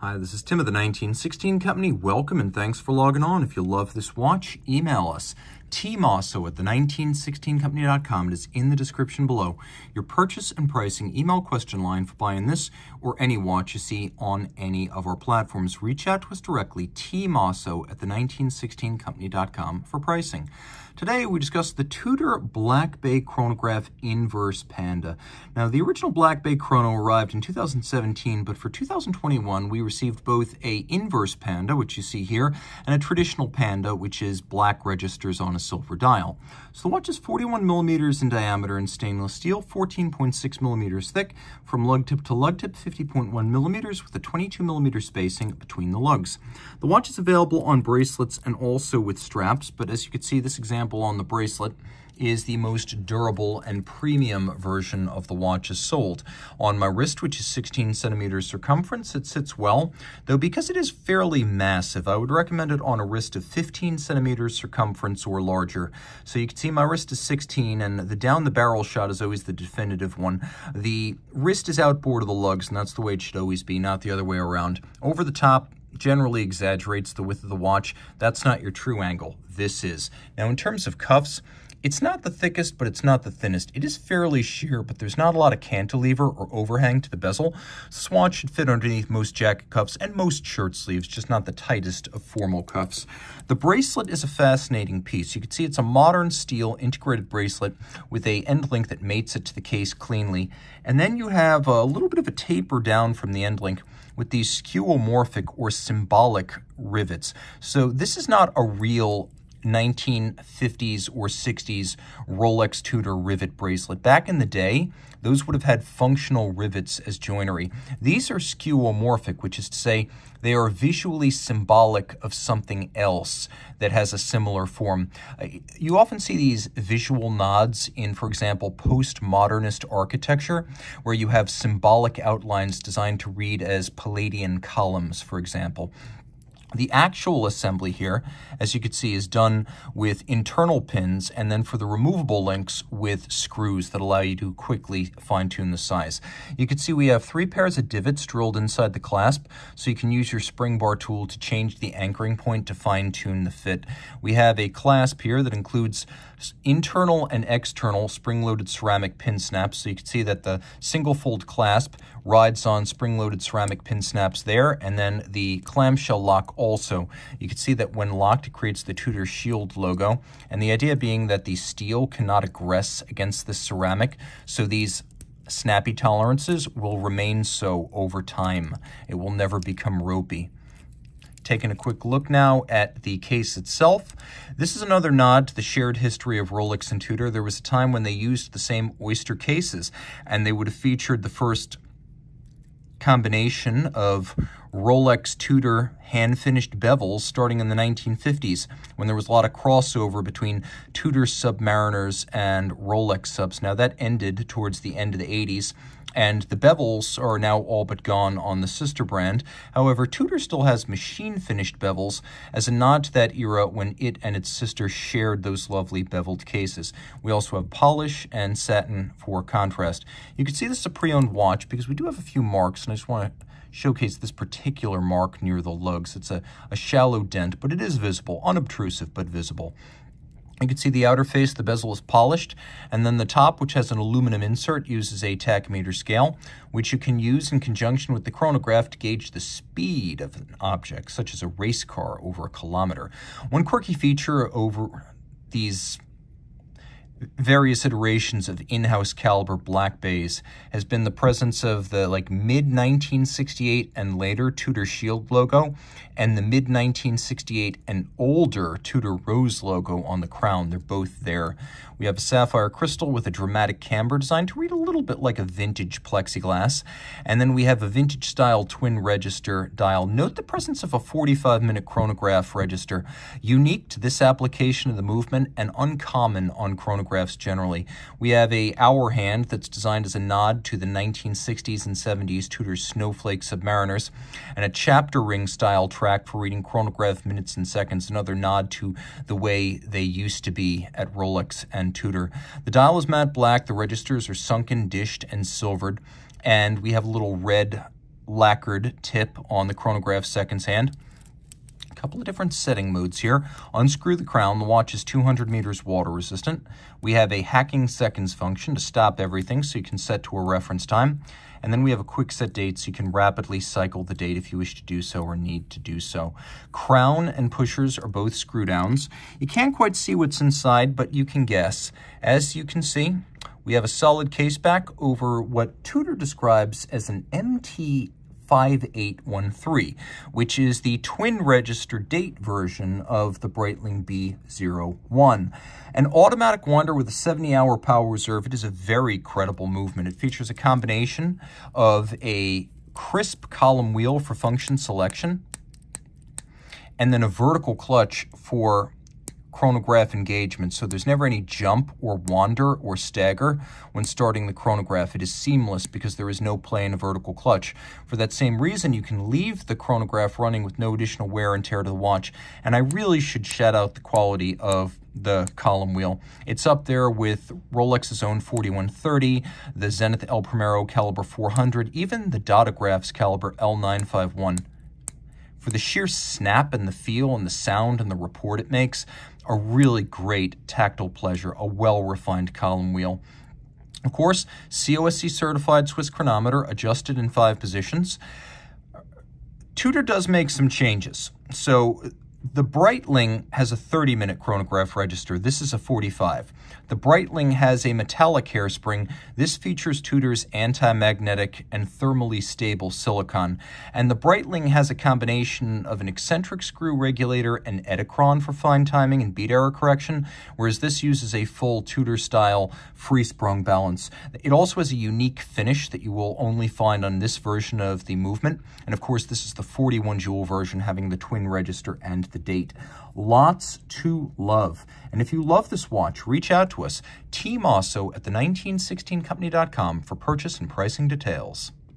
Hi, this is Tim of the 1916 Company. Welcome and thanks for logging on. If you love this watch, email us. Team Mosso at the 1916company.com. It is in the description below. Your purchase and pricing email question line for buying this or any watch you see on any of our platforms. Reach out to us directly, tmosso at the 1916company.com for pricing. Today we discuss the Tudor Black Bay Chronograph Inverse Panda. Now the original Black Bay Chrono arrived in 2017, but for 2021 we received both a inverse Panda, which you see here, and a traditional Panda, which is black registers on a silver dial. So the watch is 41 millimeters in diameter in stainless steel, 14.6 millimeters thick, from lug tip to lug tip, 50.1 millimeters, with a 22 millimeter spacing between the lugs. The watch is available on bracelets and also with straps, but as you can see, this example on the bracelet is the most durable and premium version of the watch is sold. On my wrist, which is 16 centimeters circumference, it sits well, though because it is fairly massive, I would recommend it on a wrist of 15 centimeters circumference or larger. So you can see my wrist is 16, and the down the barrel shot is always the definitive one. The wrist is outboard of the lugs, and that's the way it should always be, not the other way around. Over the top generally exaggerates the width of the watch. That's not your true angle. This is. Now, in terms of cuffs, it's not the thickest, but it's not the thinnest. It is fairly sheer, but there's not a lot of cantilever or overhang to the bezel. This watch should fit underneath most jacket cuffs and most shirt sleeves, just not the tightest of formal cuffs. The bracelet is a fascinating piece. You can see it's a modern steel integrated bracelet with a end link that mates it to the case cleanly. And then you have a little bit of a taper down from the end link with these skeuomorphic or symbolic rivets. So this is not a real 1950s or 60s Rolex Tudor rivet bracelet. Back in the day, those would have had functional rivets as joinery. These are skeuomorphic, which is to say they are visually symbolic of something else that has a similar form. You often see these visual nods in, for example, postmodernist architecture, where you have symbolic outlines designed to read as Palladian columns, for example. The actual assembly here, as you can see, is done with internal pins, and then for the removable links with screws that allow you to quickly fine-tune the size. You can see we have 3 pairs of divots drilled inside the clasp, so you can use your spring bar tool to change the anchoring point to fine-tune the fit. We have a clasp here that includes internal and external spring-loaded ceramic pin snaps, so you can see that the single-fold clasp rides on spring-loaded ceramic pin snaps there, and then the clamshell lock also. You can see that when locked, it creates the Tudor Shield logo, and the idea being that the steel cannot aggress against the ceramic, so these snappy tolerances will remain so over time. It will never become ropey. Taking a quick look now at the case itself. This is another nod to the shared history of Rolex and Tudor. There was a time when they used the same oyster cases, and they would have featured the first combination of Rolex Tudor hand-finished bevels starting in the 1950s, when there was a lot of crossover between Tudor Submariners and Rolex subs. Now that ended towards the end of the 80s, and the bevels are now all but gone on the sister brand. However, Tudor still has machine-finished bevels as a nod to that era when it and its sister shared those lovely beveled cases. We also have polish and satin for contrast. You can see this is a pre-owned watch because we do have a few marks, and I just want to showcase this particular mark near the lugs. It's a shallow dent, but it is visible, unobtrusive but visible. You can see the outer face, the bezel is polished, and then the top, which has an aluminum insert, uses a tachymeter scale, which you can use in conjunction with the chronograph to gauge the speed of an object, such as a race car over a kilometer. One quirky feature over these various iterations of in-house caliber Black Bays has been the presence of the mid-1968 and later Tudor Shield logo and the mid-1968 and older Tudor Rose logo on the crown. They're both there. We have a sapphire crystal with a dramatic camber design to read a little bit like a vintage plexiglass. And then we have a vintage-style twin register dial. Note the presence of a 45-minute chronograph register, unique to this application of the movement and uncommon on chronographs generally. We have a hour hand that's designed as a nod to the 1960s and 70s Tudor Snowflake Submariners, and a chapter ring style track for reading chronograph minutes and seconds, another nod to the way they used to be at Rolex and Tudor. The dial is matte black, the registers are sunken, dished, and silvered, and we have a little red lacquered tip on the chronograph seconds hand. A couple of different setting modes here. Unscrew the crown. The watch is 200 meters water resistant. We have a hacking seconds function to stop everything so you can set to a reference time. And then we have a quick set date so you can rapidly cycle the date if you wish to do so or need to do so. Crown and pushers are both screw downs. You can't quite see what's inside, but you can guess. As you can see, we have a solid case back over what Tudor describes as an MT5813, which is the twin register date version of the Breitling B01. An automatic winder with a 70-hour power reserve. It is a very credible movement. It features a combination of a crisp column wheel for function selection and then a vertical clutch for chronograph engagement, so there's never any jump or wander or stagger when starting the chronograph. It is seamless because there is no play in a vertical clutch. For that same reason, you can leave the chronograph running with no additional wear and tear to the watch, and I really should shout out the quality of the column wheel. It's up there with Rolex's own 4130, the Zenith El Primero caliber 400, even the Dotagraph's caliber L951. For the sheer snap and the feel and the sound and the report it makes, a really great tactile pleasure, a well-refined column wheel. Of course, COSC certified Swiss chronometer, adjusted in 5 positions. Tudor does make some changes. So the Breitling has a 30-minute chronograph register. This is a 45. The Breitling has a metallic hairspring. This features Tudor's anti-magnetic and thermally stable silicon. And the Breitling has a combination of an eccentric screw regulator and Edicron for fine timing and beat error correction, whereas this uses a full Tudor-style free-sprung balance. It also has a unique finish that you will only find on this version of the movement. And of course, this is the 41 jewel version, having the twin register and the date. Lots to love. And if you love this watch, reach out to us, Team Mosso at the 1916company.com for purchase and pricing details.